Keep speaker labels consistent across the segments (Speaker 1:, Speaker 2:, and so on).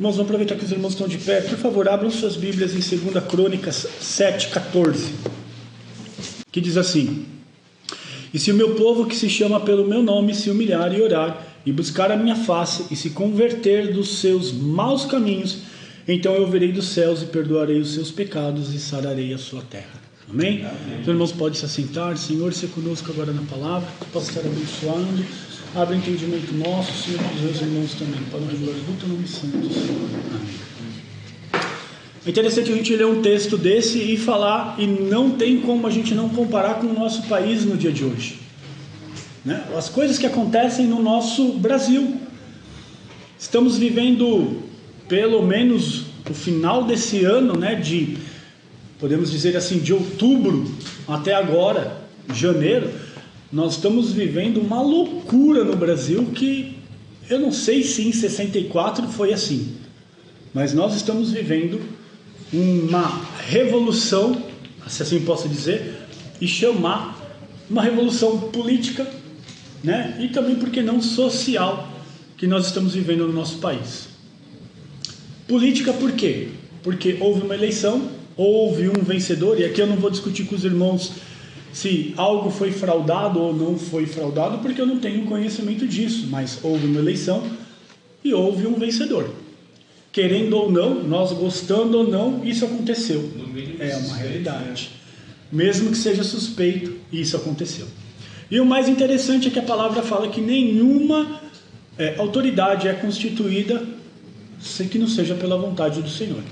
Speaker 1: Irmãos, vamos aproveitar que os irmãos estão de pé. Por favor, abram suas Bíblias em 2 Crônicas 7,14, que diz assim: E se o meu povo que se chama pelo meu nome se humilhar e orar, e buscar a minha face, e se converter dos seus maus caminhos, então eu virei dos céus e perdoarei os seus pecados e sararei a sua terra. Amém? Amém. Os irmãos podem se assentar. Senhor, se conosco agora na palavra, que possa estar abençoando. Abre o entendimento nosso, Senhor, dos meus irmãos também, para o regular do teu nome santo, Senhor. Amém. É interessante a gente ler um texto desse e falar, e não tem como a gente não comparar com o nosso país no dia de hoje, né? As coisas que acontecem no nosso Brasil. Estamos vivendo, pelo menos, o final desse ano, né, podemos dizer assim, de outubro até agora, janeiro. Nós estamos vivendo uma loucura no Brasil que eu não sei se em 64 foi assim, mas nós estamos vivendo uma revolução, se assim posso dizer, e chamar uma revolução política, né? E também, por que não, social, que nós estamos vivendo no nosso país. Política por quê? Porque houve uma eleição, houve um vencedor, e aqui eu não vou discutir com os irmãos se algo foi fraudado ou não foi fraudado, porque eu não tenho conhecimento disso, mas houve uma eleição e houve um vencedor. Querendo ou não, nós gostando ou não, isso aconteceu. É uma realidade. Mesmo que seja suspeito, isso aconteceu. E o mais interessante é que a palavra fala que nenhuma autoridade é constituída sem que não seja pela vontade do Senhor.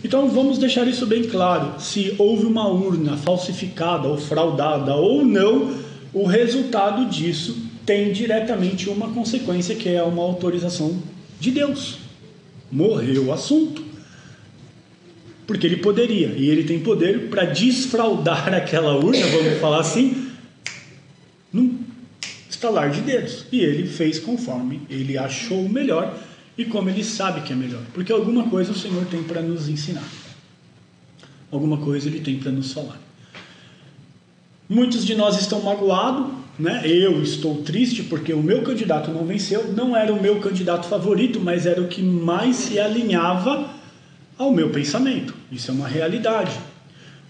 Speaker 1: Então vamos deixar isso bem claro. Se houve uma urna falsificada ou fraudada ou não, o resultado disso tem diretamente uma consequência, que é uma autorização de Deus. Morreu o assunto. Porque ele poderia, e ele tem poder para desfraudar aquela urna, vamos falar assim, num estalar de dedos. E ele fez conforme ele achou melhor, e como ele sabe que é melhor. Porque alguma coisa o Senhor tem para nos ensinar. Alguma coisa ele tem para nos falar. Muitos de nós estão magoados, né? Eu estou triste porque o meu candidato não venceu. Não era o meu candidato favorito, mas era o que mais se alinhava ao meu pensamento. Isso é uma realidade.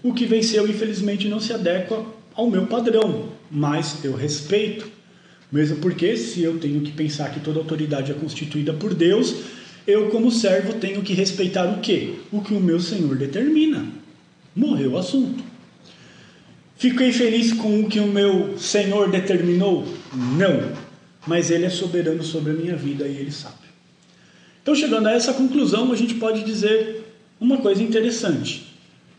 Speaker 1: O que venceu, infelizmente, não se adequa ao meu padrão, mas eu respeito. Mesmo porque, se eu tenho que pensar que toda autoridade é constituída por Deus, eu, como servo, tenho que respeitar o quê? O que o meu Senhor determina. Morreu o assunto. Fiquei feliz com o que o meu Senhor determinou? Não. Mas Ele é soberano sobre a minha vida e Ele sabe. Então, chegando a essa conclusão, a gente pode dizer uma coisa interessante: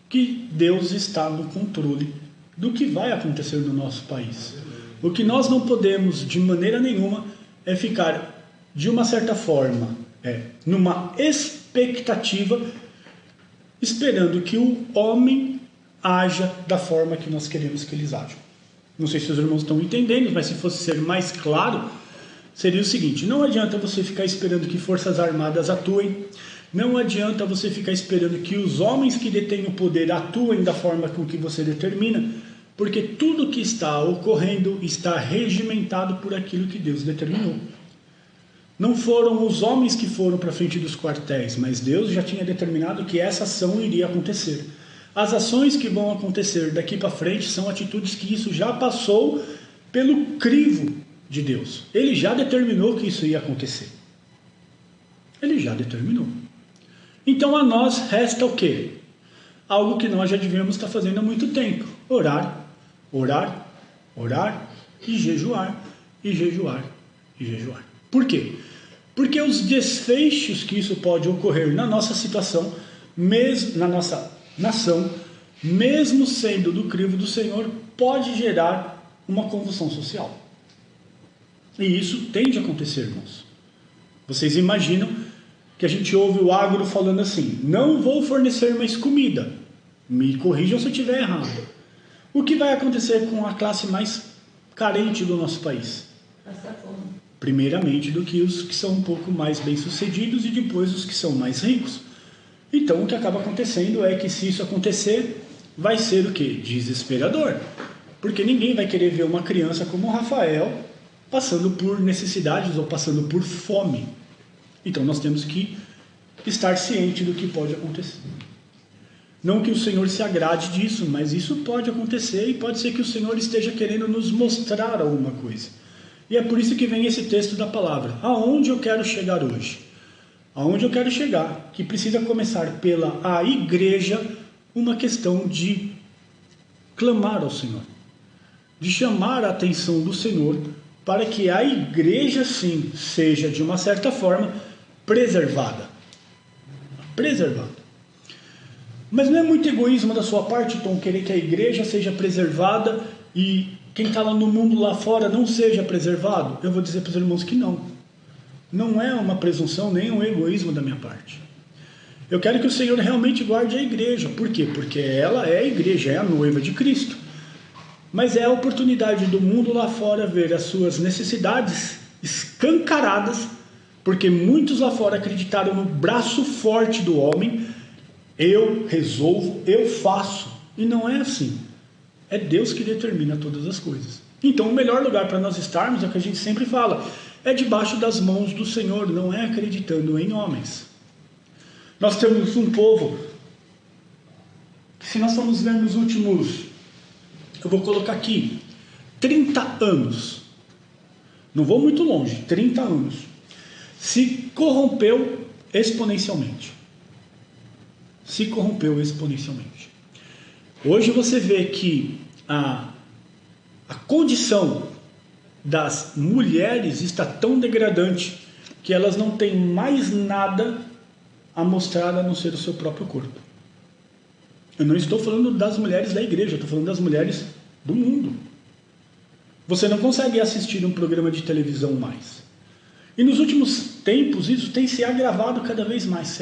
Speaker 1: que Deus está no controle do que vai acontecer no nosso país. O que nós não podemos, de maneira nenhuma, é ficar, de uma certa forma, numa expectativa, esperando que o homem haja da forma que nós queremos que eles ajam. Não sei se os irmãos estão entendendo, mas se fosse ser mais claro, seria o seguinte: não adianta você ficar esperando que forças armadas atuem, não adianta você ficar esperando que os homens que detêm o poder atuem da forma com que você determina, porque tudo que está ocorrendo está regimentado por aquilo que Deus determinou. Não foram os homens que foram para frente dos quartéis, mas Deus já tinha determinado que essa ação iria acontecer. As ações que vão acontecer daqui para frente são atitudes que isso já passou pelo crivo de Deus. Ele já determinou que isso ia acontecer. Ele já determinou. Então a nós resta o quê? Algo que nós já devíamos estar fazendo há muito tempo: orar, orar, orar e jejuar, e jejuar, e jejuar. Por quê? Porque os desfechos que isso pode ocorrer na nossa situação, mesmo na nossa nação, mesmo sendo do crivo do Senhor, pode gerar uma convulsão social. E isso tende a acontecer, irmãos. Vocês imaginam que a gente ouve o agro falando assim: não vou fornecer mais comida, me corrijam se eu estiver errado. O que vai acontecer com a classe mais carente do nosso país? Primeiramente do que os que são um pouco mais bem-sucedidos e depois os que são mais ricos. Então o que acaba acontecendo é que, se isso acontecer, vai ser o quê? Desesperador. Porque ninguém vai querer ver uma criança como o Rafael passando por necessidades ou passando por fome. Então nós temos que estar ciente do que pode acontecer. Não que o Senhor se agrade disso, mas isso pode acontecer e pode ser que o Senhor esteja querendo nos mostrar alguma coisa. E é por isso que vem esse texto da palavra. Aonde eu quero chegar hoje? Aonde eu quero chegar, que precisa começar pela a igreja, uma questão de clamar ao Senhor, de chamar a atenção do Senhor, para que a igreja sim seja de uma certa forma preservada. Preservada. Mas não é muito egoísmo da sua parte, Tom, querer que a igreja seja preservada e quem está lá no mundo lá fora não seja preservado? Eu vou dizer para os irmãos que não. Não é uma presunção nem um egoísmo da minha parte. Eu quero que o Senhor realmente guarde a igreja. Por quê? Porque ela é a igreja, é a noiva de Cristo. Mas é a oportunidade do mundo lá fora ver as suas necessidades escancaradas, porque muitos lá fora acreditaram no braço forte do homem. Eu resolvo, eu faço. E não é assim. É Deus que determina todas as coisas. Então o melhor lugar para nós estarmos, é o que a gente sempre fala, é debaixo das mãos do Senhor, não é acreditando em homens. Nós temos um povo que, se nós formos ver nos últimos, eu vou colocar aqui, 30 anos, não vou muito longe, 30 anos, se corrompeu exponencialmente. Se corrompeu exponencialmente. Hoje você vê que a condição das mulheres está tão degradante que elas não têm mais nada a mostrar a não ser o seu próprio corpo. Eu não estou falando das mulheres da igreja, eu estou falando das mulheres do mundo. Você não consegue assistir um programa de televisão mais. E nos últimos tempos isso tem se agravado cada vez mais,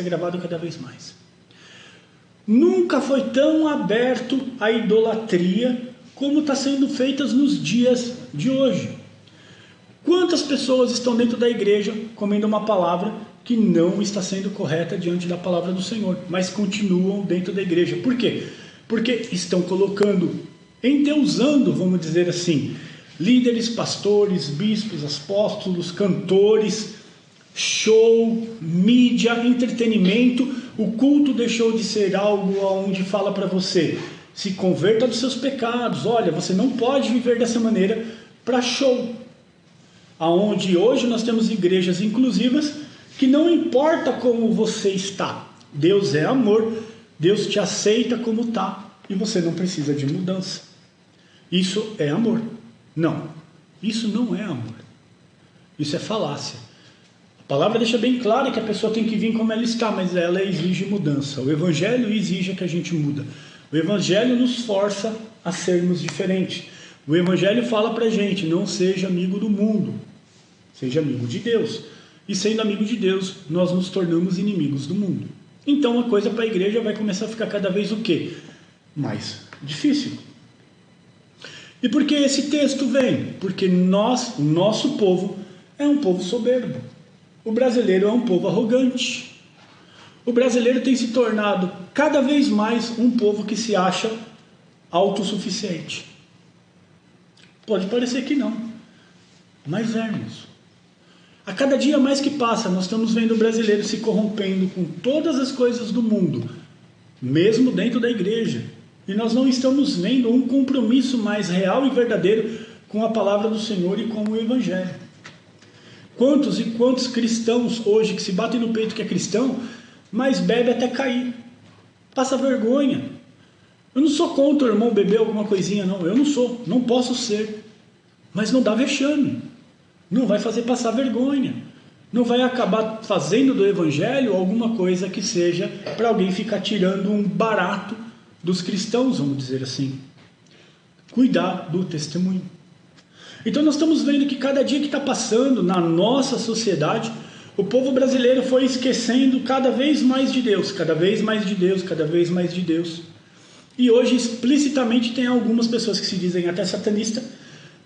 Speaker 1: Nunca foi tão aberto a idolatria como está sendo feita nos dias de hoje. Quantas pessoas estão dentro da igreja comendo uma palavra que não está sendo correta diante da palavra do Senhor, mas continuam dentro da igreja? Por quê? Porque estão colocando, endeusando, vamos dizer assim, líderes, pastores, bispos, apóstolos, cantores, show, mídia, entretenimento. O culto deixou de ser algo onde fala para você, se converta dos seus pecados, olha, você não pode viver dessa maneira, para show. Aonde hoje nós temos igrejas inclusivas que não importa como você está, Deus é amor, Deus te aceita como está e você não precisa de mudança. Isso é amor? Não, isso não é amor, isso é falácia. A palavra deixa bem claro que a pessoa tem que vir como ela está, mas ela exige mudança. O Evangelho exige que a gente muda. O Evangelho nos força a sermos diferentes. O Evangelho fala para a gente, não seja amigo do mundo, seja amigo de Deus. E sendo amigo de Deus, nós nos tornamos inimigos do mundo. Então a coisa para a igreja vai começar a ficar cada vez o quê? Mais difícil. E por que esse texto vem? Porque o nosso povo é um povo soberbo. O brasileiro é um povo arrogante. O brasileiro tem se tornado cada vez mais um povo que se acha autossuficiente. Pode parecer que não, mas é, irmãos. A cada dia mais que passa, nós estamos vendo o brasileiro se corrompendo com todas as coisas do mundo, mesmo dentro da igreja. E nós não estamos vendo um compromisso mais real e verdadeiro com a palavra do Senhor e com o Evangelho. Quantos e quantos cristãos hoje que se batem no peito que é cristão, mas bebe até cair, passa vergonha. Eu não sou contra o irmão beber alguma coisinha, não, eu não sou, não posso ser, mas não dá vexame, não vai fazer passar vergonha, não vai acabar fazendo do Evangelho alguma coisa que seja para alguém ficar tirando um barato dos cristãos, vamos dizer assim. Cuidar do testemunho. Então nós estamos vendo que cada dia que está passando na nossa sociedade, o povo brasileiro foi esquecendo cada vez mais de Deus, cada vez mais de Deus, cada vez mais de Deus. E hoje explicitamente tem algumas pessoas que se dizem até satanistas,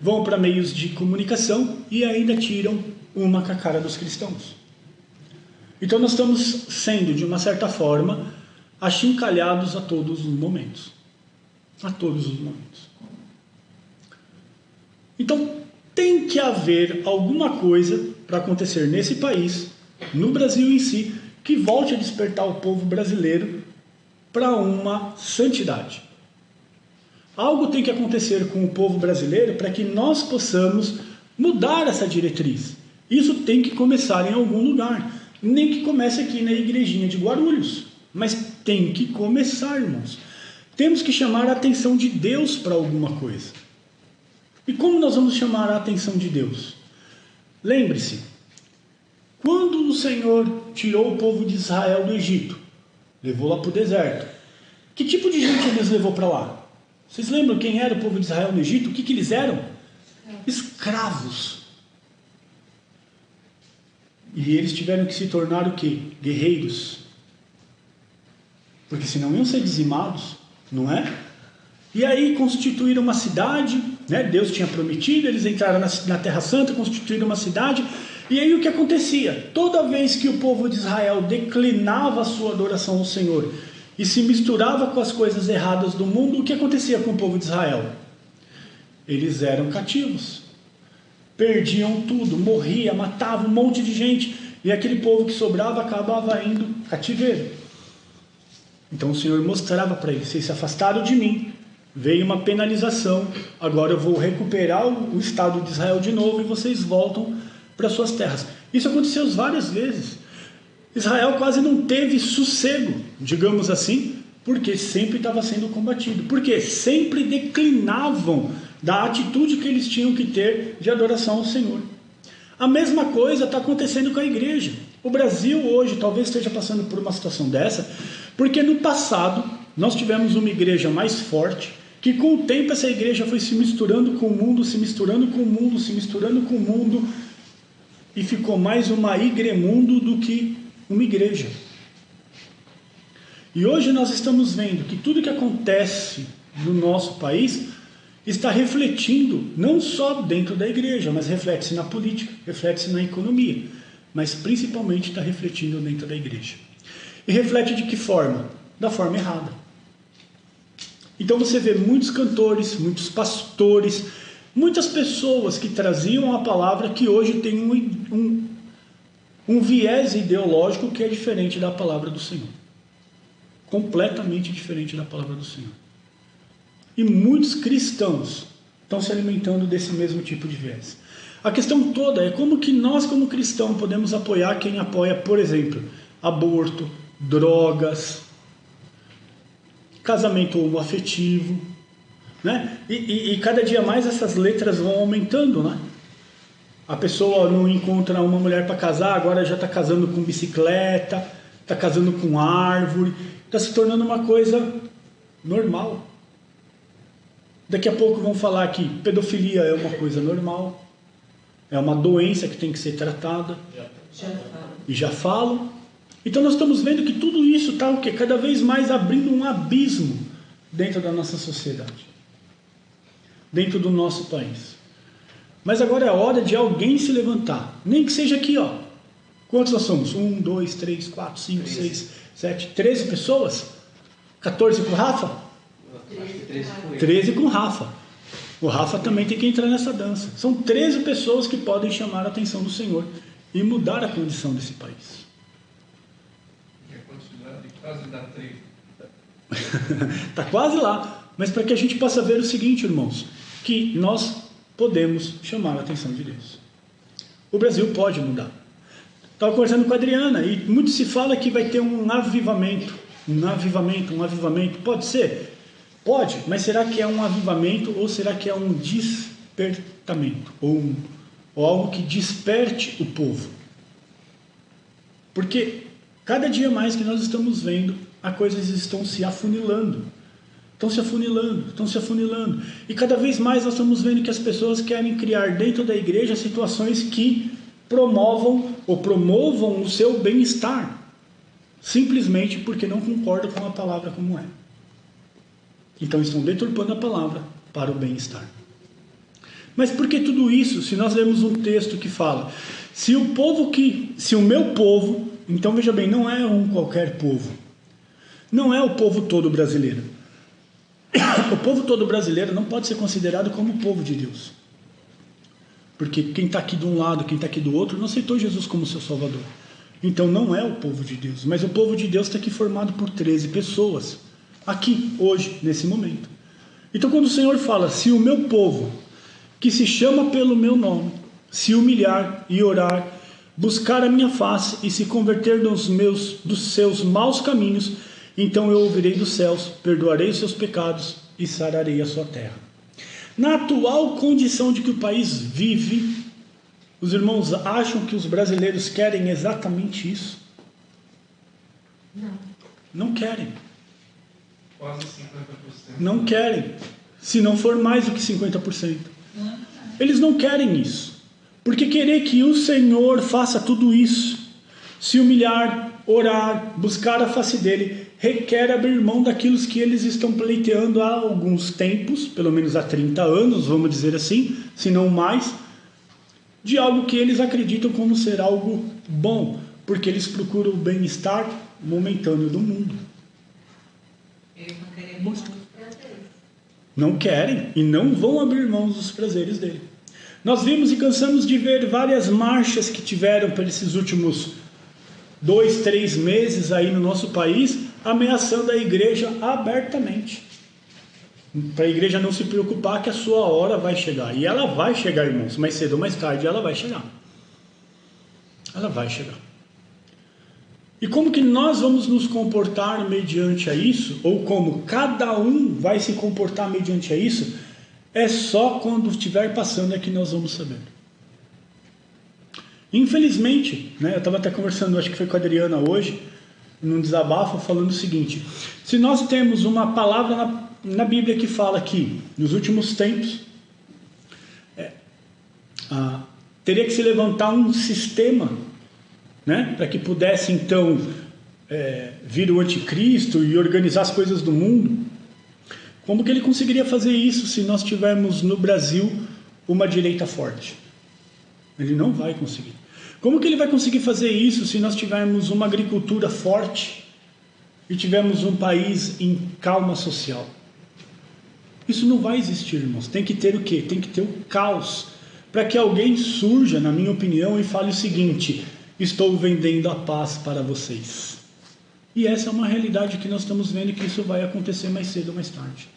Speaker 1: vão para meios de comunicação e ainda tiram uma com a cara dos cristãos. Então nós estamos sendo, de uma certa forma, achincalhados a todos os momentos. A todos os momentos. Então tem que haver alguma coisa para acontecer nesse país, no Brasil em si, que volte a despertar o povo brasileiro para uma santidade. Algo tem que acontecer com o povo brasileiro para que nós possamos mudar essa diretriz. Isso tem que começar em algum lugar. Nem que comece aqui na igrejinha de Guarulhos, mas tem que começar, irmãos. Temos que chamar a atenção de Deus para alguma coisa. E como nós vamos chamar a atenção de Deus? Lembre-se, quando o Senhor tirou o povo de Israel do Egito, levou lá para o deserto, que tipo de gente eles levou para lá? Vocês lembram quem era o povo de Israel no Egito? O que eles eram? Escravos. E eles tiveram que se tornar o quê? Guerreiros. Porque senão iam ser dizimados, não é? E aí constituíram uma cidade, né? Deus tinha prometido, eles entraram na Terra Santa, constituíram uma cidade. E aí o que acontecia? Toda vez que o povo de Israel declinava a sua adoração ao Senhor e se misturava com as coisas erradas do mundo, o que acontecia com o povo de Israel? Eles eram cativos. Perdiam tudo, morria, matava um monte de gente, e aquele povo que sobrava acabava indo cativeiro. Então o Senhor mostrava para eles: vocês se afastaram de mim, veio uma penalização, agora eu vou recuperar o Estado de Israel de novo e vocês voltam para suas terras. Isso aconteceu várias vezes. Israel quase não teve sossego, digamos assim, porque sempre estava sendo combatido, porque sempre declinavam da atitude que eles tinham que ter de adoração ao Senhor. A mesma coisa está acontecendo com a igreja. O Brasil hoje talvez esteja passando por uma situação dessa, porque no passado nós tivemos uma igreja mais forte, que com o tempo essa igreja foi se misturando com o mundo, se misturando com o mundo, se misturando com o mundo, e ficou mais uma igremundo do que uma igreja. E hoje nós estamos vendo que tudo que acontece no nosso país está refletindo não só dentro da igreja, mas reflete-se na política, reflete-se na economia, mas principalmente está refletindo dentro da igreja. E reflete de que forma? Da forma errada. Então você vê muitos cantores, muitos pastores, muitas pessoas que traziam a palavra que hoje tem um viés ideológico que é diferente da palavra do Senhor. Completamente diferente da palavra do Senhor. E muitos cristãos estão se alimentando desse mesmo tipo de viés. A questão toda é como que nós, como cristãos, podemos apoiar quem apoia, por exemplo, aborto, drogas, casamento homoafetivo, né? E cada dia mais essas letras vão aumentando, né? A pessoa não encontra uma mulher para casar, agora já está casando com bicicleta, está casando com árvore, está se tornando uma coisa normal. Daqui a pouco vão falar que pedofilia é uma coisa normal, é uma doença que tem que ser tratada. E já falam. Então nós estamos vendo que tudo isso está o quê? Cada vez mais abrindo um abismo dentro da nossa sociedade, dentro do nosso país. Mas agora é a hora de alguém se levantar, nem que seja aqui, ó. Quantos nós somos? 1, 2, 3, 4, 5, 6, 7, 13 pessoas? 14 com o Rafa? 13 com o Rafa. O Rafa também tem que entrar nessa dança. São 13 pessoas que podem chamar a atenção do Senhor e mudar a condição desse país.
Speaker 2: Quase dá 3.
Speaker 1: Está quase lá. Mas para que a gente possa ver o seguinte, irmãos, que nós podemos chamar a atenção de Deus. O Brasil pode mudar. Estava conversando com a Adriana e muito se fala que vai ter um avivamento. Um avivamento. Pode ser? Pode, mas será que é um avivamento ou será que é um despertamento? Ou algo que desperte o povo? Porque cada dia mais que nós estamos vendo, as coisas estão se afunilando. Estão se afunilando. E cada vez mais nós estamos vendo que as pessoas querem criar dentro da igreja situações que promovam o seu bem-estar. Simplesmente porque não concordam com a palavra como é. Então estão deturpando a palavra para o bem-estar. Mas por que tudo isso? Se nós lemos um texto que fala, se o meu povo, então veja bem, não é um qualquer povo. Não é o povo todo brasileiro. O povo todo brasileiro não pode ser considerado como o povo de Deus. Porque quem está aqui de um lado, quem está aqui do outro, não aceitou Jesus como seu Salvador. Então não é o povo de Deus, mas o povo de Deus está aqui formado por 13 pessoas, aqui, hoje, nesse momento. Então quando o Senhor fala, se o meu povo, que se chama pelo meu nome, se humilhar e orar, buscar a minha face e se converter dos seus maus caminhos, então eu ouvirei dos céus, perdoarei os seus pecados e sararei a sua terra. Na atual condição de que o país vive, os irmãos acham que os brasileiros querem exatamente isso? Não querem.
Speaker 2: Quase 50%.
Speaker 1: Não querem. Se não for mais do que 50%. Eles não querem isso. Porque querer que o Senhor faça tudo isso, se humilhar, orar, buscar a face dele, requer abrir mão daquilo que eles estão pleiteando há alguns tempos, pelo menos há 30 anos, vamos dizer assim, se não mais, de algo que eles acreditam como ser algo bom, porque eles procuram o bem-estar momentâneo do mundo.
Speaker 3: Eles não querem abrir mão dos prazeres.
Speaker 1: Não querem e não vão abrir mão dos prazeres dele. Nós vimos e cansamos de ver várias marchas que tiveram por esses últimos 2, 3 meses aí no nosso país, ameaçando a igreja abertamente. Para a igreja não se preocupar que a sua hora vai chegar. E ela vai chegar, irmãos, mais cedo ou mais tarde ela vai chegar. Ela vai chegar. E como que nós vamos nos comportar mediante a isso? Ou como cada um vai se comportar mediante a isso? É só quando estiver passando é que nós vamos saber. Infelizmente, né, eu estava até conversando, acho que foi com a Adriana hoje, num desabafo, falando o seguinte: se nós temos uma palavra na Bíblia que fala que nos últimos tempos teria que se levantar um sistema, né, para que pudesse então vir o anticristo e organizar as coisas do mundo. Como que ele conseguiria fazer isso se nós tivermos no Brasil uma direita forte? Ele não vai conseguir. Como que ele vai conseguir fazer isso se nós tivermos uma agricultura forte e tivermos um país em calma social? Isso não vai existir, irmãos. Tem que ter o quê? Tem que ter o caos, para que alguém surja, na minha opinião, e fale o seguinte: estou vendendo a paz para vocês. E essa é uma realidade que nós estamos vendo, que isso vai acontecer mais cedo ou mais tarde.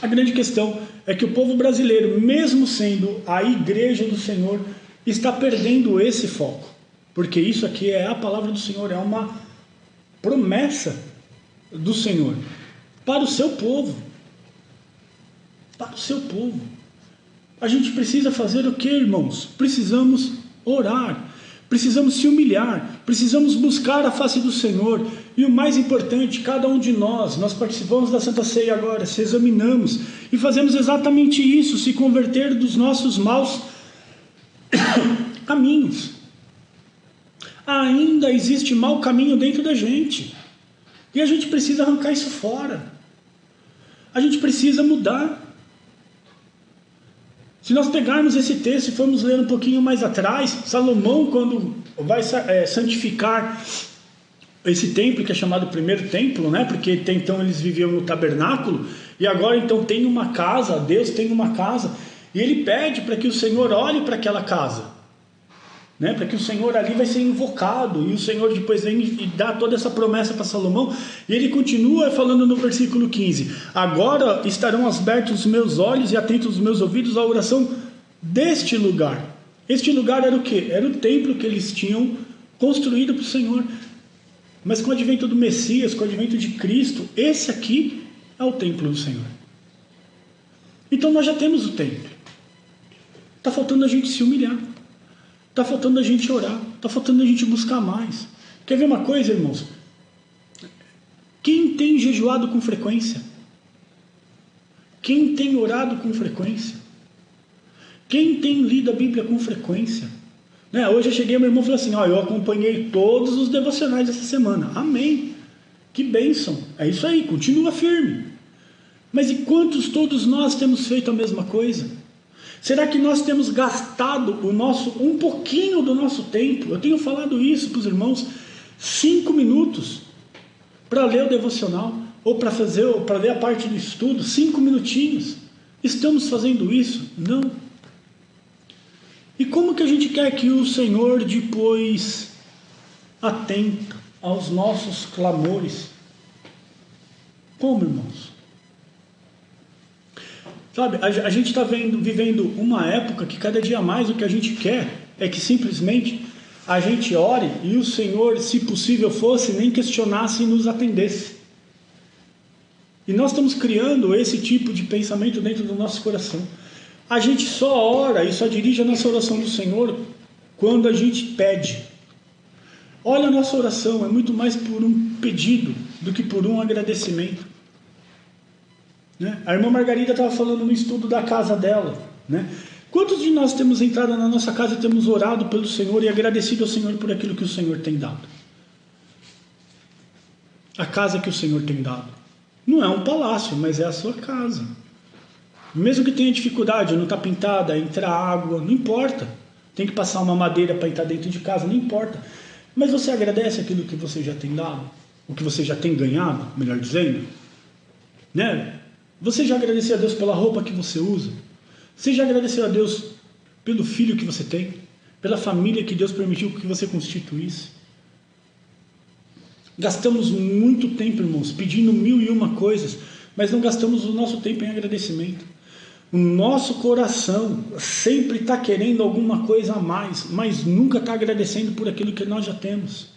Speaker 1: A grande questão é que o povo brasileiro, mesmo sendo a igreja do Senhor, está perdendo esse foco. Porque isso aqui é a palavra do Senhor, é uma promessa do Senhor para o seu povo. Para o seu povo. A gente precisa fazer o que, irmãos? Precisamos orar. Precisamos se humilhar, precisamos buscar a face do Senhor. E o mais importante, cada um de nós participamos da Santa Ceia agora, se examinamos e fazemos exatamente isso, se converter dos nossos maus caminhos. Ainda existe mau caminho dentro da gente, e a gente precisa arrancar isso fora. A gente precisa mudar. Se nós pegarmos esse texto e formos ler um pouquinho mais atrás, Salomão, quando vai santificar esse templo, que é chamado primeiro templo, né? Porque até então eles viviam no tabernáculo, e agora então tem uma casa, Deus tem uma casa, e ele pede para que o Senhor olhe para aquela casa, né? Para que o Senhor ali vai ser invocado, e o Senhor depois vem e dá toda essa promessa para Salomão, e ele continua falando no versículo 15: agora estarão abertos os meus olhos e atentos os meus ouvidos à oração deste lugar. Este lugar era o quê? Era o templo que eles tinham construído para o Senhor. Mas com o advento do Messias, com o advento de Cristo, esse aqui é o templo do Senhor. Então nós já temos o templo. Está faltando a gente se humilhar. Está faltando a gente orar. Está faltando a gente buscar mais. Quer ver uma coisa, irmãos? Quem tem jejuado com frequência? Quem tem orado com frequência? Quem tem lido a Bíblia com frequência? Né? Hoje eu cheguei, meu irmão falou assim: eu acompanhei todos os devocionais essa semana. Amém. Que bênção. É isso aí, continua firme. Mas e quantos todos nós temos feito a mesma coisa? Será que nós temos gastado um pouquinho do nosso tempo? Eu tenho falado isso para os irmãos: 5 minutos para ler o devocional, ou para ler a parte do estudo, 5 minutinhos. Estamos fazendo isso? Não. E como que a gente quer que o Senhor depois atenta aos nossos clamores. Como, irmãos? Sabe, a gente está vivendo uma época que cada dia mais o que a gente quer é que simplesmente a gente ore e o Senhor, se possível fosse, nem questionasse e nos atendesse. E nós estamos criando esse tipo de pensamento dentro do nosso coração. A gente só ora e só dirige a nossa oração do Senhor quando a gente pede. Olha, a nossa oração é muito mais por um pedido do que por um agradecimento. Né? A irmã Margarida estava falando no estudo da casa dela. Né? Quantos de nós temos entrado na nossa casa e temos orado pelo Senhor e agradecido ao Senhor por aquilo que o Senhor tem dado? A casa que o Senhor tem dado. Não é um palácio, mas é a sua casa. Mesmo que tenha dificuldade, não está pintada, entra água, não importa. Tem que passar uma madeira para entrar dentro de casa, não importa. Mas você agradece aquilo que você já tem dado? O que você já tem ganhado, melhor dizendo? Né? Você já agradeceu a Deus pela roupa que você usa? Você já agradeceu a Deus pelo filho que você tem? Pela família que Deus permitiu que você constituísse? Gastamos muito tempo, irmãos, pedindo 1001 coisas, mas não gastamos o nosso tempo em agradecimento. O nosso coração sempre está querendo alguma coisa a mais, mas nunca está agradecendo por aquilo que nós já temos.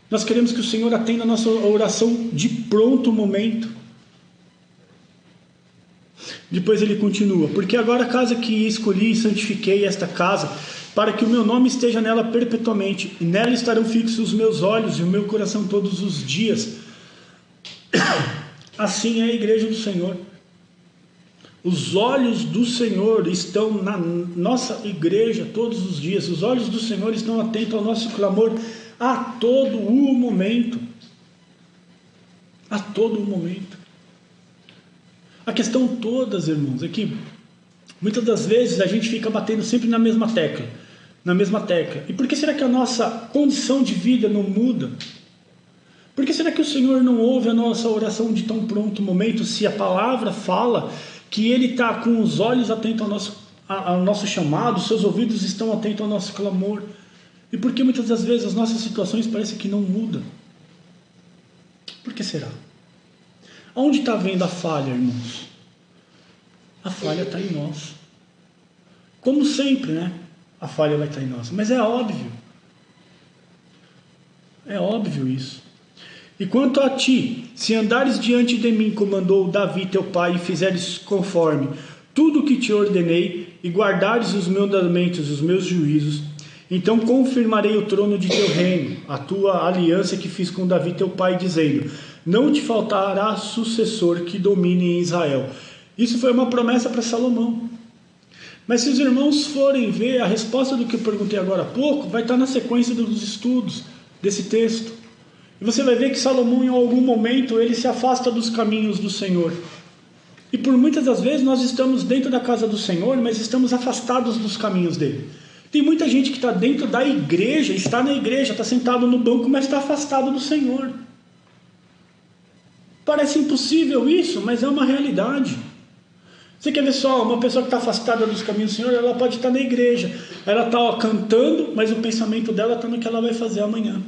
Speaker 1: Nós queremos que o Senhor atenda a nossa oração de pronto momento. Depois ele continua: porque agora a casa que escolhi e santifiquei esta casa, para que o meu nome esteja nela perpetuamente, e nela estarão fixos os meus olhos e o meu coração todos os dias. Assim é a igreja do Senhor. Os olhos do Senhor estão na nossa igreja todos os dias. Os olhos do Senhor estão atentos ao nosso clamor a todo o momento. A todo o momento. A questão todas, irmãos, é que muitas das vezes a gente fica batendo sempre na mesma tecla. Na mesma tecla. E por que será que a nossa condição de vida não muda? Por que será que o Senhor não ouve a nossa oração de tão pronto momento, se a palavra fala que Ele está com os olhos atentos ao nosso chamado, seus ouvidos estão atentos ao nosso clamor? E por que muitas das vezes as nossas situações parecem que não mudam? Por que será? Onde está vendo a falha, irmãos? A falha está em nós. Como sempre, né? A falha vai estar em nós. Mas é óbvio. É óbvio isso. E quanto a ti, se andares diante de mim, como andou Davi teu pai, e fizeres conforme tudo o que te ordenei, e guardares os meus mandamentos, os meus juízos, então confirmarei o trono de teu reino, a tua aliança que fiz com Davi teu pai, dizendo: não te faltará sucessor que domine em Israel. Isso foi uma promessa para Salomão. Mas se os irmãos forem ver, a resposta do que eu perguntei agora há pouco vai estar na sequência dos estudos desse texto. E você vai ver que Salomão, em algum momento, ele se afasta dos caminhos do Senhor. E por muitas das vezes nós estamos dentro da casa do Senhor, mas estamos afastados dos caminhos dele. Tem muita gente que está dentro da igreja, está na igreja, está sentado no banco, mas está afastado do Senhor. Parece impossível isso, mas é uma realidade. Você quer ver só, uma pessoa que está afastada dos caminhos do Senhor, ela pode estar na igreja. Ela está cantando, mas o pensamento dela está no que ela vai fazer amanhã.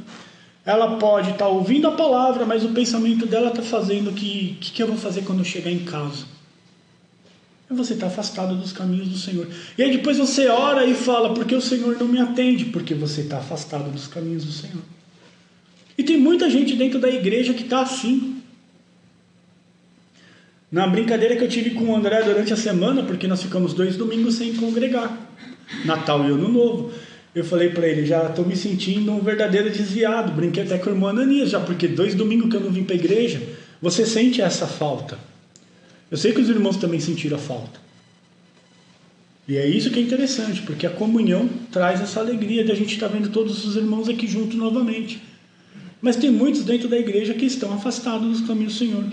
Speaker 1: Ela pode estar ouvindo a palavra, mas o pensamento dela está fazendo o que eu vou fazer quando eu chegar em casa. E você está afastado dos caminhos do Senhor. E aí depois você ora e fala: porque o Senhor não me atende? Porque você está afastado dos caminhos do Senhor. E tem muita gente dentro da igreja que está assim. Na brincadeira que eu tive com o André durante a semana, porque nós ficamos 2 domingos sem congregar, Natal e Ano Novo, eu falei para ele: já estou me sentindo um verdadeiro desviado. Brinquei até com a irmã Ananias, já porque 2 domingos que eu não vim para a igreja. Você sente essa falta. Eu sei que os irmãos também sentiram a falta. E é isso que é interessante, porque a comunhão traz essa alegria de a gente estar vendo todos os irmãos aqui juntos novamente. Mas tem muitos dentro da igreja que estão afastados dos caminhos do Senhor.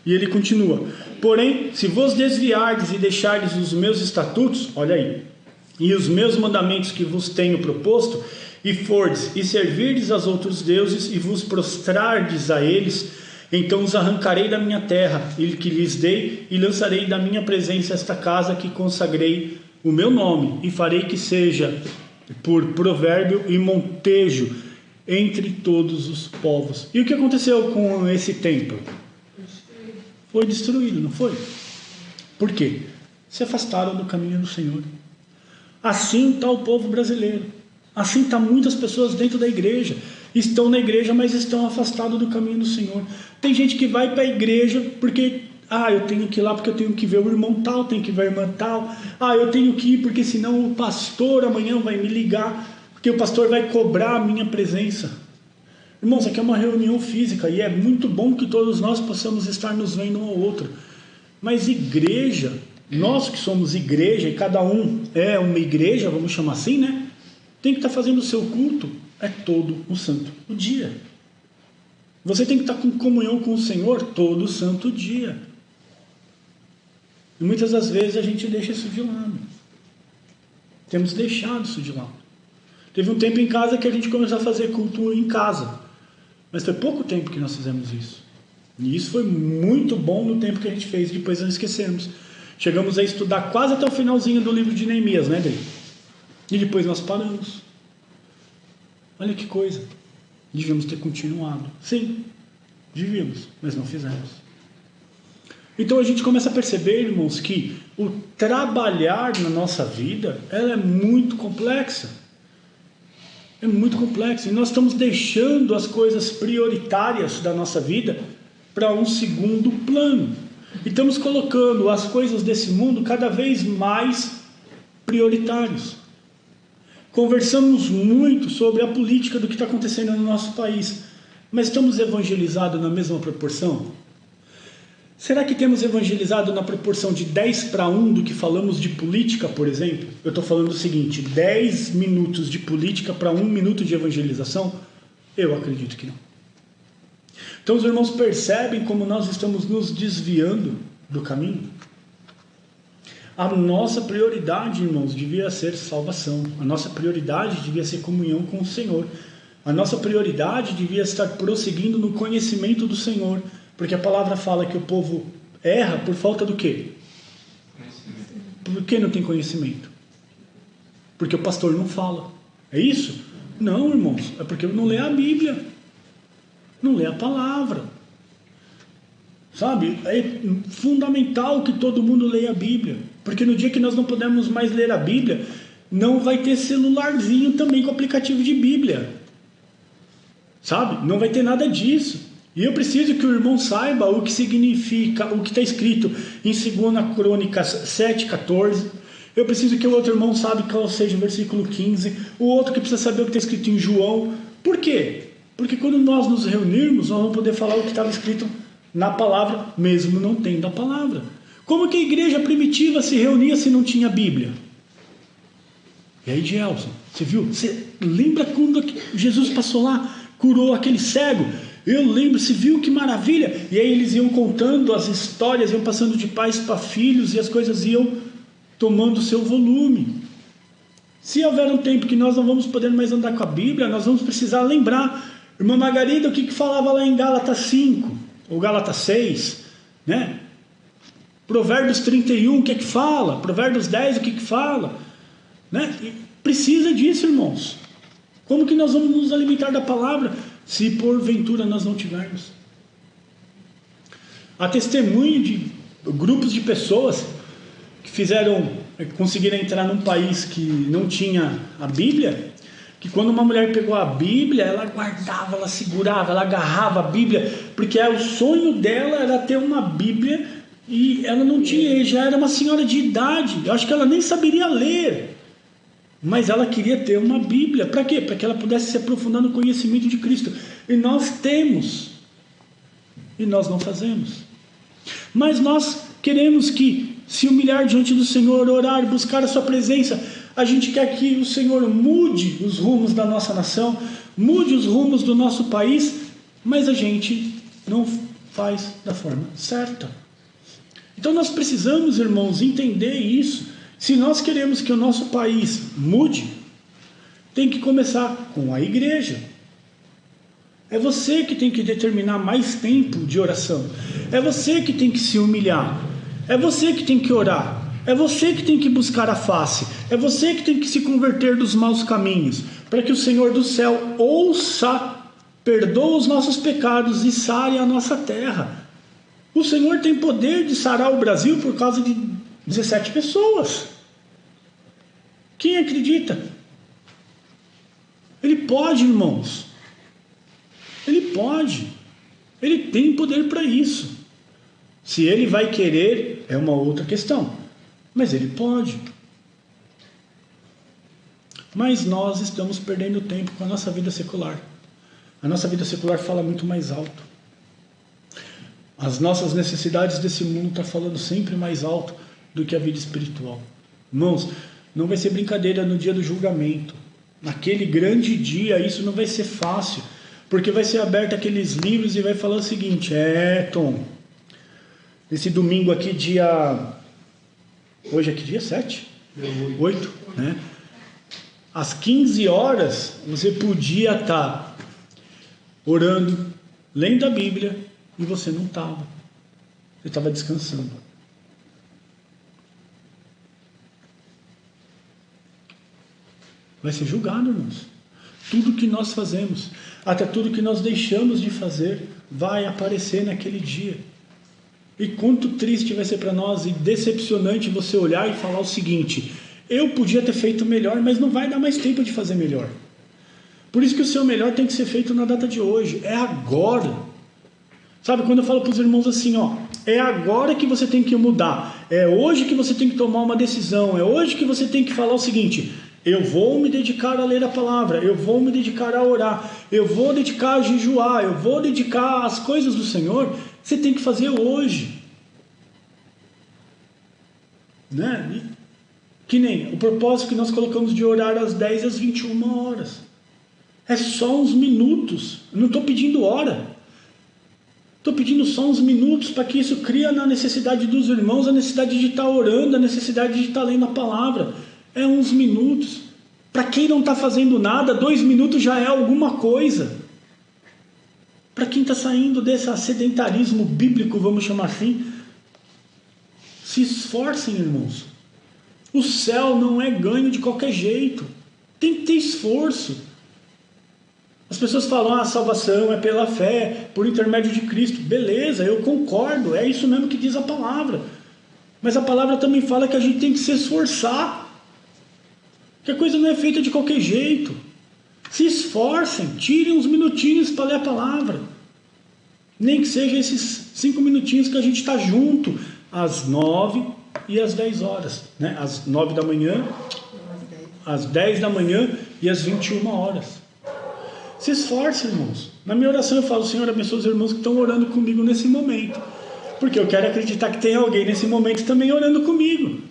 Speaker 1: E ele continua: porém, se vos desviardes e deixardes os meus estatutos, olha aí, e os meus mandamentos que vos tenho proposto, e fordes e servirdes aos outros deuses, e vos prostrardes a eles, então os arrancarei da minha terra, e que lhes dei, e lançarei da minha presença esta casa que consagrei o meu nome, e farei que seja por provérbio e montejo entre todos os povos. E o que aconteceu com esse templo? Foi destruído, não foi? Por quê? Se afastaram do caminho do Senhor. Assim está o povo brasileiro. Assim está muitas pessoas dentro da igreja. Estão na igreja, mas estão afastados do caminho do Senhor. Tem gente que vai para a igreja porque... eu tenho que ir lá porque eu tenho que ver o irmão tal, tenho que ver a irmã tal. Eu tenho que ir porque senão o pastor amanhã vai me ligar, porque o pastor vai cobrar a minha presença. Irmãos, aqui é uma reunião física e é muito bom que todos nós possamos estar nos vendo um ao outro. Mas igreja, nós que somos igreja, e cada um é uma igreja, vamos chamar assim, né? Tem que estar fazendo o seu culto todo o santo o dia. Você tem que estar com comunhão com o Senhor todo o santo dia. E muitas das vezes a gente deixa isso de lado. Temos deixado isso de lado. Teve um tempo em casa que a gente começou a fazer culto em casa. Mas foi pouco tempo que nós fizemos isso. E isso foi muito bom no tempo que a gente fez, depois nós esquecemos. Chegamos a estudar quase até o finalzinho do livro de Neemias, né, Dei? E depois nós paramos. Olha que coisa. Devíamos ter continuado. Sim, devíamos, mas não fizemos. Então a gente começa a perceber, irmãos, que o trabalhar na nossa vida, ela é muito complexa. É muito complexo. E nós estamos deixando as coisas prioritárias da nossa vida para um segundo plano. E estamos colocando as coisas desse mundo cada vez mais prioritários. Conversamos muito sobre a política do que está acontecendo no nosso país. Mas estamos evangelizados na mesma proporção? Será que temos evangelizado na proporção de 10:1 do que falamos de política, por exemplo? Eu estou falando o seguinte, 10 minutos de política para 1 minuto de evangelização? Eu acredito que não. Então os irmãos percebem como nós estamos nos desviando do caminho? A nossa prioridade, irmãos, devia ser salvação. A nossa prioridade devia ser comunhão com o Senhor. A nossa prioridade devia estar prosseguindo no conhecimento do Senhor. Porque a palavra fala que o povo erra por falta do quê? Por que não tem conhecimento? Porque o pastor não fala. É isso? Não, irmãos. É porque não lê a Bíblia. Não lê a palavra. Sabe? É fundamental que todo mundo leia a Bíblia. Porque no dia que nós não pudermos mais ler a Bíblia, não vai ter celularzinho também com aplicativo de Bíblia. Sabe? Não vai ter nada disso. E eu preciso que o irmão saiba o que significa, o que está escrito em 2 Crônicas 7:14. Eu preciso que o outro irmão saiba qual seja o versículo 15. O outro que precisa saber o que está escrito em João. Por quê? Porque quando nós nos reunirmos, nós vamos poder falar o que estava escrito na palavra, mesmo não tendo a palavra. Como que a igreja primitiva se reunia se não tinha Bíblia? E aí, Gelson, você viu? Você lembra quando Jesus passou lá, curou aquele cego? Eu lembro, você viu que maravilha? E aí eles iam contando as histórias, iam passando de pais para filhos e as coisas iam tomando seu volume. Se houver um tempo que nós não vamos poder mais andar com a Bíblia, nós vamos precisar lembrar. Irmã Margarida, o que falava lá em Gálatas 5, ou Gálatas 6, né? Provérbios 31, o que é que fala? Provérbios 10, o que é que fala? Né? E precisa disso, irmãos. Como que nós vamos nos alimentar da palavra se porventura nós não tivermos? Há testemunho de grupos de pessoas que conseguiram entrar num país que não tinha a Bíblia, que quando uma mulher pegou a Bíblia, ela guardava, ela segurava, ela agarrava a Bíblia, porque o sonho dela era ter uma Bíblia e ela não tinha, já era uma senhora de idade, eu acho que ela nem saberia ler. Mas ela queria ter uma Bíblia. Para quê? Para que ela pudesse se aprofundar no conhecimento de Cristo. E nós temos. E nós não fazemos. Mas nós queremos que se humilhar diante do Senhor, orar, buscar a sua presença. A gente quer que o Senhor mude os rumos da nossa nação, mude os rumos do nosso país, mas a gente não faz da forma certa. Então nós precisamos, irmãos, entender isso. Se nós queremos que o nosso país mude, tem que começar com a igreja. É você que tem que determinar mais tempo de oração. É você que tem que se humilhar. É você que tem que orar. É você que tem que buscar a face. É você que tem que se converter dos maus caminhos, para que o Senhor do céu ouça, perdoe os nossos pecados e sare a nossa terra. O Senhor tem poder de sarar o Brasil por causa de 17 pessoas. Quem acredita? Ele pode, irmãos. Ele pode. Ele tem poder para isso. Se ele vai querer, é uma outra questão. Mas ele pode. Mas nós estamos perdendo tempo com a nossa vida secular. A nossa vida secular fala muito mais alto. As nossas necessidades desse mundo estão falando sempre mais alto do que a vida espiritual. Irmãos, não vai ser brincadeira no dia do julgamento. Naquele grande dia, isso não vai ser fácil. Porque vai ser aberto aqueles livros e vai falar o seguinte: Tom, esse domingo aqui, hoje é que dia? 7? 8, né? Às 15 horas, você podia estar orando, lendo a Bíblia, e você não estava. Você estava descansando. Vai ser julgado, irmãos. Tudo que nós fazemos, até tudo que nós deixamos de fazer, vai aparecer naquele dia. E quanto triste vai ser para nós e decepcionante você olhar e falar o seguinte: eu podia ter feito melhor, mas não vai dar mais tempo de fazer melhor. Por isso que o seu melhor tem que ser feito na data de hoje, é agora. Sabe, quando eu falo para os irmãos assim, é agora que você tem que mudar, é hoje que você tem que tomar uma decisão, é hoje que você tem que falar o seguinte: eu vou me dedicar a ler a palavra, eu vou me dedicar a orar, eu vou dedicar a jejuar, eu vou dedicar às coisas do Senhor. Você tem que fazer hoje, né? Que nem o propósito que nós colocamos de orar às 10 às 21 horas. É só uns minutos, eu não estou pedindo hora. Estou pedindo só uns minutos para que isso crie na necessidade dos irmãos, a necessidade de estar orando, a necessidade de estar lendo a palavra. É uns minutos. Para quem não está fazendo nada, 2 minutos já é alguma coisa. Para quem está saindo desse sedentarismo bíblico, vamos chamar assim, se esforcem, irmãos. O céu não é ganho de qualquer jeito. Tem que ter esforço. As pessoas falam: a salvação é pela fé, por intermédio de Cristo. Beleza, eu concordo, é isso mesmo que diz a palavra. Mas a palavra também fala que a gente tem que se esforçar. Que a coisa não é feita de qualquer jeito. Se esforcem, tirem uns minutinhos para ler a palavra. Nem que seja esses 5 minutinhos que a gente está junto, às 9 e às 10 horas. Né? Às 9 da manhã, às 10 da manhã e às 21 horas. Se esforcem, irmãos. Na minha oração eu falo: Senhor, abençoe os irmãos que estão orando comigo nesse momento. Porque eu quero acreditar que tem alguém nesse momento também orando comigo.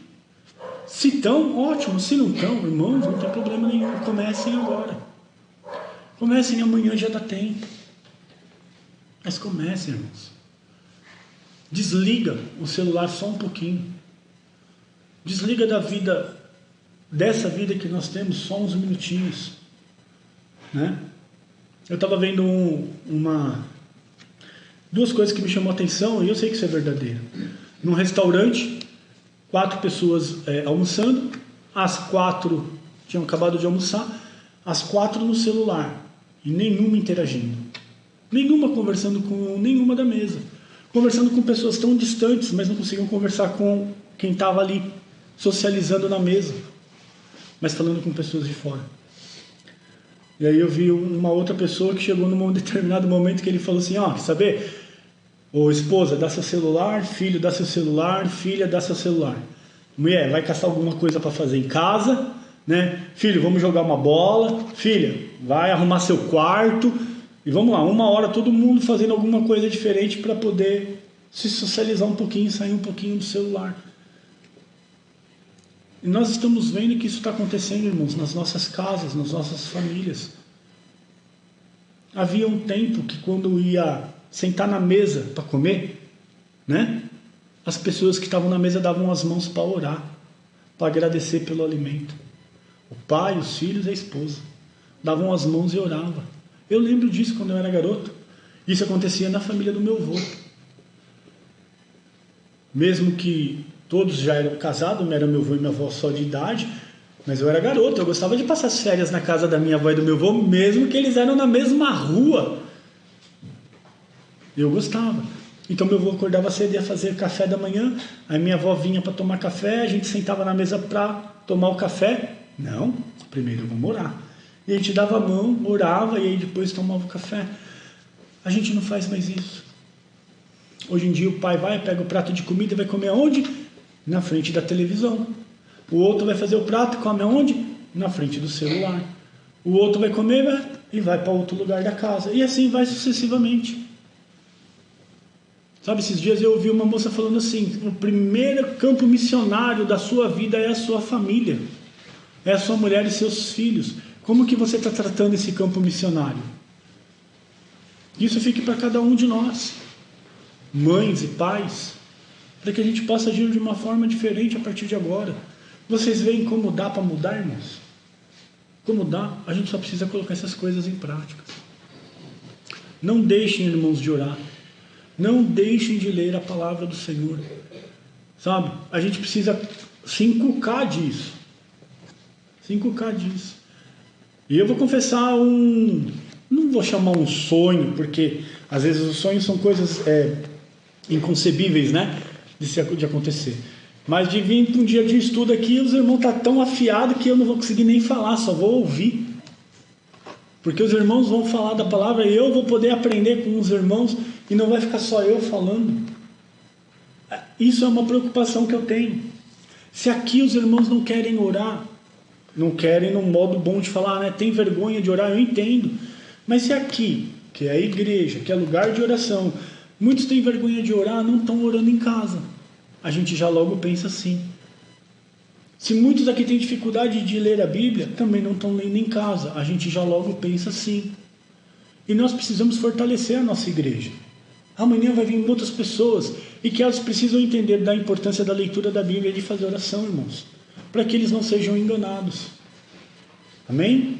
Speaker 1: Se estão, ótimo. Se não estão, irmãos, não tem problema nenhum. Comecem agora. Comecem amanhã, já dá tempo. Mas comecem, irmãos. Desliga o celular só um pouquinho. Desliga da vida, dessa vida que nós temos, só uns minutinhos. Né? Eu estava vendo duas coisas que me chamou a atenção, e eu sei que isso é verdadeiro. Num restaurante, 4 pessoas almoçando, as 4 tinham acabado de almoçar, as 4 no celular, e nenhuma interagindo, nenhuma conversando com nenhuma da mesa, conversando com pessoas tão distantes, mas não conseguiam conversar com quem estava ali socializando na mesa, mas falando com pessoas de fora. E aí eu vi uma outra pessoa que chegou num determinado momento que ele falou assim: quer saber? Ô esposa, dá seu celular, filho, dá seu celular, filha, dá seu celular. Mulher, vai caçar alguma coisa para fazer em casa, né? Filho, vamos jogar uma bola. Filha, vai arrumar seu quarto. E vamos lá, 1 hora todo mundo fazendo alguma coisa diferente para poder se socializar um pouquinho, sair um pouquinho do celular. E nós estamos vendo que isso está acontecendo, irmãos, nas nossas casas, nas nossas famílias. Havia um tempo que quando ia sentar na mesa para comer, né? As pessoas que estavam na mesa davam as mãos para orar, para agradecer pelo alimento. O pai, os filhos e a esposa davam as mãos e oravam. Eu lembro disso quando eu era garoto. Isso acontecia na família do meu avô. Mesmo que todos já eram casados, era meu avô e minha avó só de idade, mas eu era garoto, eu gostava de passar as férias na casa da minha avó e do meu avô, mesmo que eles eram na mesma rua. Eu gostava. Então meu avô acordava cedo e ia fazer café da manhã, aí minha avó vinha para tomar café, a gente sentava na mesa para tomar o café. Não, primeiro vamos orar. E a gente dava a mão, orava e aí depois tomava o café. A gente não faz mais isso. Hoje em dia o pai vai, pega o prato de comida e vai comer aonde? Na frente da televisão. O outro vai fazer o prato e come aonde? Na frente do celular. O outro vai comer e vai para outro lugar da casa. E assim vai sucessivamente. Sabe, esses dias eu ouvi uma moça falando assim, o primeiro campo missionário da sua vida é a sua família. É a sua mulher e seus filhos. Como que você está tratando esse campo missionário? Isso fique para cada um de nós. Mães e pais. Para que a gente possa agir de uma forma diferente a partir de agora. Vocês veem como dá para mudar, irmãos? Como dá? A gente só precisa colocar essas coisas em prática. Não deixem, irmãos, de orar. Não deixem de ler a palavra do Senhor. Sabe? A gente precisa se inculcar disso. Se inculcar disso. E eu vou confessar não vou chamar um sonho, porque às vezes os sonhos são coisas inconcebíveis, né? De acontecer. Mas de vir um dia de estudo aqui, os irmãos estão tão afiados que eu não vou conseguir nem falar, só vou ouvir. Porque os irmãos vão falar da palavra e eu vou poder aprender com os irmãos e não vai ficar só eu falando. Isso é uma preocupação que eu tenho. Se aqui os irmãos não querem orar, não querem num modo bom de falar, né? Tem vergonha de orar, eu entendo. Mas se aqui, que é a igreja, que é lugar de oração, muitos têm vergonha de orar, não estão orando em casa. A gente já logo pensa assim. Se muitos aqui têm dificuldade de ler a Bíblia, também não estão lendo em casa. A gente já logo pensa assim. E nós precisamos fortalecer a nossa igreja. Amanhã vai vir outras pessoas e que elas precisam entender da importância da leitura da Bíblia e de fazer oração, irmãos, para que eles não sejam enganados. Amém?